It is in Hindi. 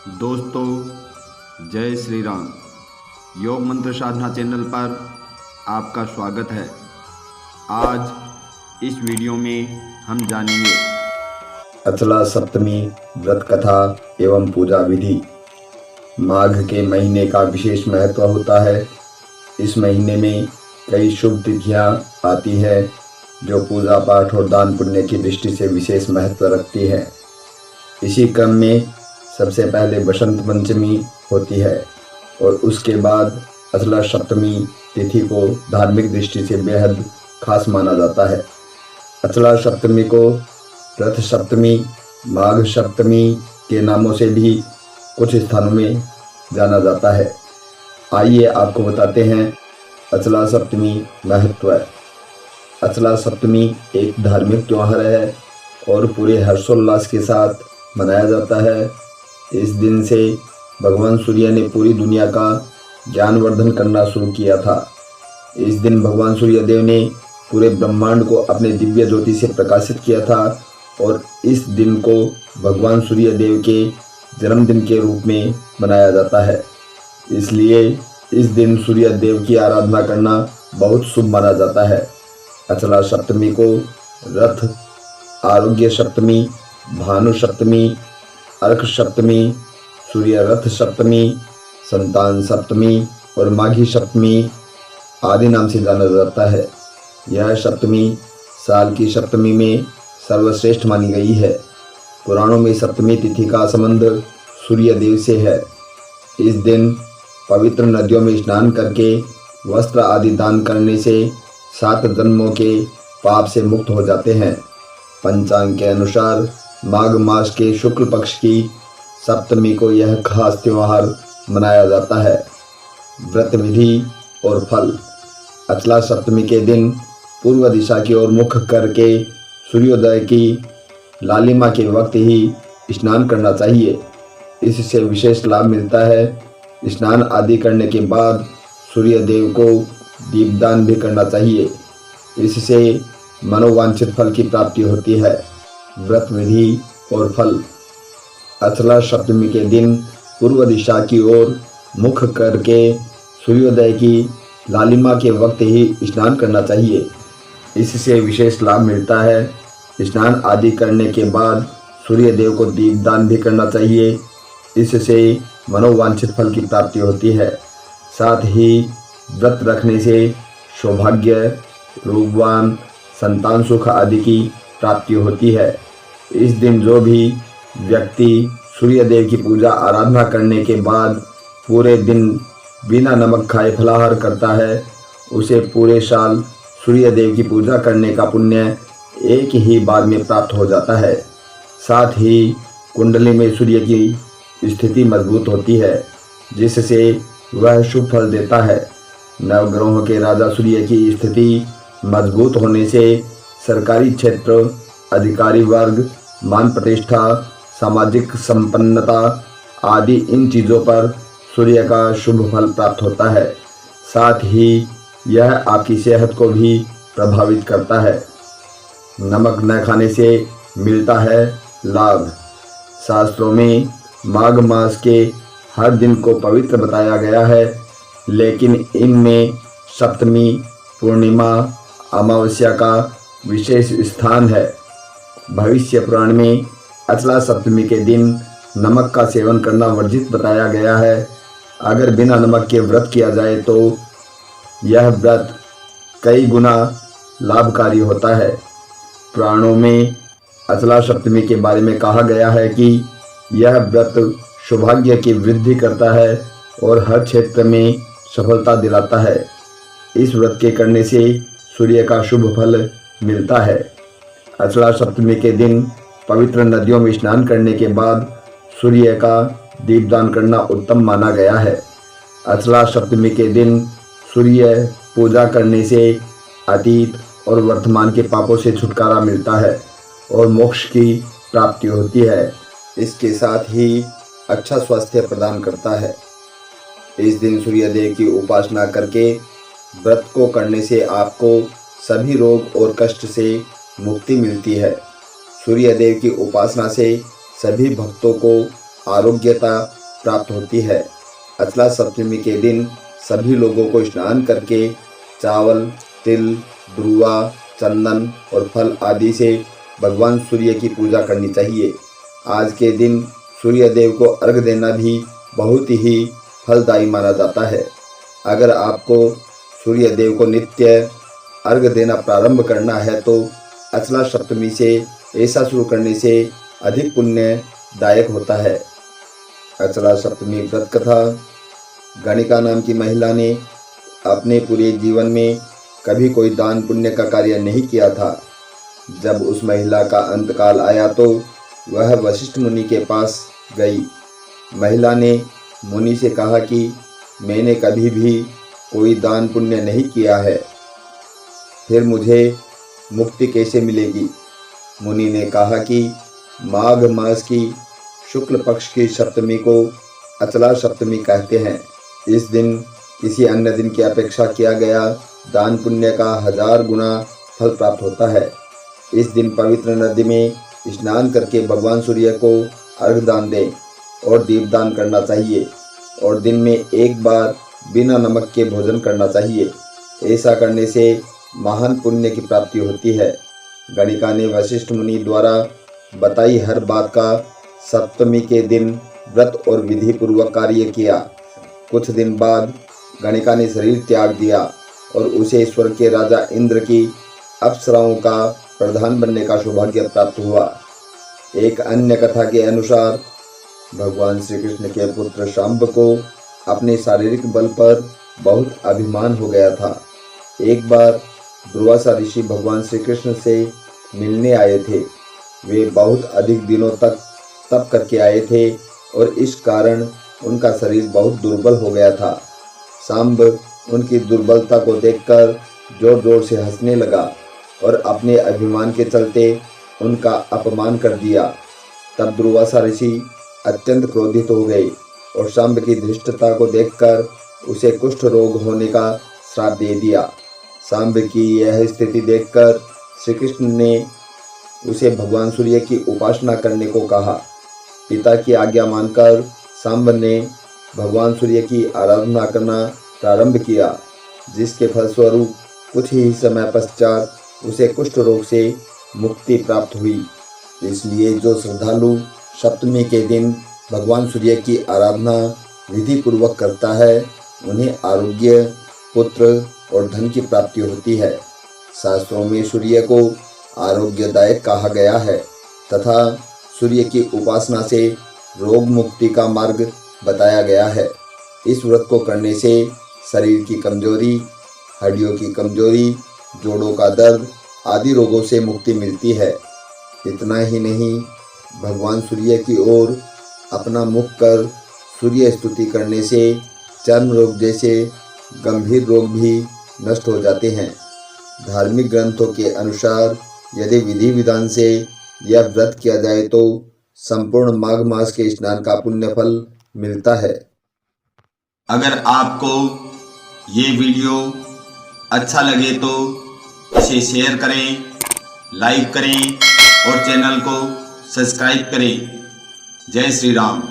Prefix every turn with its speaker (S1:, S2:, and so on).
S1: दोस्तों, जय श्री राम। योग मंत्र साधना चैनल पर आपका स्वागत है। आज इस वीडियो में हम जानेंगे
S2: अचला सप्तमी व्रत कथा एवं पूजा विधि। माघ के महीने का विशेष महत्व होता है। इस महीने में कई शुभ तिथियां आती है जो पूजा पाठ और दान पुण्य की दृष्टि से विशेष महत्व रखती है। इसी क्रम में सबसे पहले बसंत पंचमी होती है और उसके बाद अचला सप्तमी तिथि को धार्मिक दृष्टि से बेहद खास माना जाता है। अचला सप्तमी को रथ सप्तमी, माघ सप्तमी के नामों से भी कुछ स्थानों में जाना जाता है। आइए आपको बताते हैं अचला सप्तमी महत्व। अचला सप्तमी एक धार्मिक त्यौहार है और पूरे हर्षोल्लास के साथ मनाया जाता है। इस दिन से भगवान सूर्य ने पूरी दुनिया का ज्ञानवर्धन करना शुरू किया था। इस दिन भगवान सूर्य देव ने पूरे ब्रह्मांड को अपने दिव्य ज्योति से प्रकाशित किया था और इस दिन को भगवान सूर्य देव के जन्मदिन के रूप में मनाया जाता है। इसलिए इस दिन सूर्य देव की आराधना करना बहुत शुभ माना जाता है। अचला सप्तमी को रथ, आरोग्य सप्तमी, भानु सप्तमी, अर्क सप्तमी, सूर्य रथ सप्तमी, संतान सप्तमी और माघी सप्तमी आदि नाम से जाना जाता है। यह सप्तमी साल की सप्तमी में सर्वश्रेष्ठ मानी गई है। पुराणों में सप्तमी तिथि का संबंध सूर्य देव से है। इस दिन पवित्र नदियों में स्नान करके वस्त्र आदि दान करने से 7 जन्मों के पाप से मुक्त हो जाते हैं। पंचांग के अनुसार माघ मास के शुक्ल पक्ष की सप्तमी को यह खास त्योहार मनाया जाता है। व्रत विधि और फल। अचला सप्तमी के दिन पूर्व दिशा की ओर मुख करके सूर्योदय की लालिमा के वक्त ही स्नान करना चाहिए। इससे विशेष लाभ मिलता है। स्नान आदि करने के बाद सूर्य देव को दीपदान भी करना चाहिए। इससे मनोवांछित फल की प्राप्ति होती है। व्रत विधि और फल। अचला सप्तमी के दिन पूर्व दिशा की ओर मुख करके सूर्योदय की लालिमा के वक्त ही स्नान करना चाहिए। इससे विशेष लाभ मिलता है। स्नान आदि करने के बाद सूर्य देव को दीपदान भी करना चाहिए। इससे मनोवांछित फल की प्राप्ति होती है। साथ ही व्रत रखने से सौभाग्य, रूपवान, संतान सुख आदि की प्राप्ति होती है। इस दिन जो भी व्यक्ति सूर्य देव की पूजा आराधना करने के बाद पूरे दिन बिना नमक खाए फलाहार करता है, उसे पूरे साल सूर्य देव की पूजा करने का पुण्य एक ही बार में प्राप्त हो जाता है। साथ ही कुंडली में सूर्य की स्थिति मजबूत होती है, जिससे वह शुभ फल देता है। नवग्रहों के राजा सूर्य की स्थिति मजबूत होने से सरकारी क्षेत्र, अधिकारी वर्ग, मान प्रतिष्ठा, सामाजिक संपन्नता आदि इन चीज़ों पर सूर्य का शुभ फल प्राप्त होता है। साथ ही यह आपकी सेहत को भी प्रभावित करता है। नमक न खाने से मिलता है लाभ। शास्त्रों में माघ मास के हर दिन को पवित्र बताया गया है, लेकिन इनमें सप्तमी, पूर्णिमा, अमावस्या का विशेष स्थान है। भविष्य पुराण में अचला सप्तमी के दिन नमक का सेवन करना वर्जित बताया गया है। अगर बिना नमक के व्रत किया जाए तो यह व्रत कई गुना लाभकारी होता है। पुराणों में अचला सप्तमी के बारे में कहा गया है कि यह व्रत सौभाग्य की वृद्धि करता है और हर क्षेत्र में सफलता दिलाता है। इस व्रत के करने से सूर्य का शुभ फल मिलता है। अचला सप्तमी के दिन पवित्र नदियों में स्नान करने के बाद सूर्य का दीपदान करना उत्तम माना गया है। अचला सप्तमी के दिन सूर्य पूजा करने से अतीत और वर्तमान के पापों से छुटकारा मिलता है और मोक्ष की प्राप्ति होती है। इसके साथ ही अच्छा स्वास्थ्य प्रदान करता है। इस दिन सूर्य देव की उपासना करके व्रत को करने से आपको सभी रोग और कष्ट से मुक्ति मिलती है। सूर्य देव की उपासना से सभी भक्तों को आरोग्यता प्राप्त होती है। अचला सप्तमी के दिन सभी लोगों को स्नान करके चावल, तिल, ब्रुआ, चंदन और फल आदि से भगवान सूर्य की पूजा करनी चाहिए। आज के दिन सूर्य देव को अर्घ देना भी बहुत ही फलदायी माना जाता है। अगर आपको सूर्य देव को नित्य अर्घ देना प्रारंभ करना है तो अचला सप्तमी से ऐसा शुरू करने से अधिक पुण्यदायक होता है। अचला सप्तमी व्रत कथा। गणिका नाम की महिला ने अपने पूरे जीवन में कभी कोई दान पुण्य का कार्य नहीं किया था। जब उस महिला का अंतकाल आया तो वह वशिष्ठ मुनि के पास गई। महिला ने मुनि से कहा कि मैंने कभी भी कोई दान पुण्य नहीं किया है, फिर मुझे मुक्ति कैसे मिलेगी? मुनि ने कहा कि माघ मास की शुक्ल पक्ष की सप्तमी को अचला सप्तमी कहते हैं। इस दिन किसी अन्य दिन की अपेक्षा किया गया दान पुण्य का 1000 गुना फल प्राप्त होता है। इस दिन पवित्र नदी में स्नान करके भगवान सूर्य को अर्घ दान दें और दीपदान करना चाहिए और दिन में एक बार बिना नमक के भोजन करना चाहिए। ऐसा करने से महान पुण्य की प्राप्ति होती है। गणिका ने वशिष्ठ मुनि द्वारा बताई हर बात का सप्तमी के दिन व्रत और विधि पूर्वक कार्य किया। कुछ दिन बाद गणिका ने शरीर त्याग दिया और उसे स्वर्ग के राजा इंद्र की अप्सराओं का प्रधान बनने का सौभाग्य प्राप्त हुआ। एक अन्य कथा के अनुसार भगवान श्री कृष्ण के पुत्र शांब को अपने शारीरिक बल पर बहुत अभिमान हो गया था। एक बार दुर्वासा ऋषि भगवान श्री कृष्ण से मिलने आए थे। वे बहुत अधिक दिनों तक तप करके आए थे और इस कारण उनका शरीर बहुत दुर्बल हो गया था। सांब उनकी दुर्बलता को देखकर जोर जोर से हंसने लगा और अपने अभिमान के चलते उनका अपमान कर दिया। तब दुर्वासा ऋषि अत्यंत क्रोधित हो गए और सांब की धृष्टता को देखकर उसे कुष्ठ रोग होने का श्राप दे दिया। सांब की यह स्थिति देखकर श्री कृष्ण ने उसे भगवान सूर्य की उपासना करने को कहा। पिता की आज्ञा मानकर सांब ने भगवान सूर्य की आराधना करना प्रारंभ किया, जिसके फलस्वरूप कुछ ही समय पश्चात उसे कुष्ठ रोग से मुक्ति प्राप्त हुई। इसलिए जो श्रद्धालु सप्तमी के दिन भगवान सूर्य की आराधना विधि पूर्वक करता है उन्हें आरोग्य, पुत्र और धन की प्राप्ति होती है। शास्त्रों में सूर्य को आरोग्यदायक कहा गया है तथा सूर्य की उपासना से रोग मुक्ति का मार्ग बताया गया है। इस व्रत को करने से शरीर की कमजोरी, हड्डियों की कमजोरी, जोड़ों का दर्द आदि रोगों से मुक्ति मिलती है। इतना ही नहीं, भगवान सूर्य की ओर अपना मुख कर सूर्य स्तुति करने से चर्म रोग जैसे गंभीर रोग भी नष्ट हो जाते हैं। धार्मिक ग्रंथों के अनुसार यदि विधि विधान से यह व्रत किया जाए तो संपूर्ण माघ मास के स्नान का पुण्य फल मिलता है।
S1: अगर आपको ये वीडियो अच्छा लगे तो इसे शेयर करें, लाइक करें और चैनल को सब्सक्राइब करें। जय श्री राम।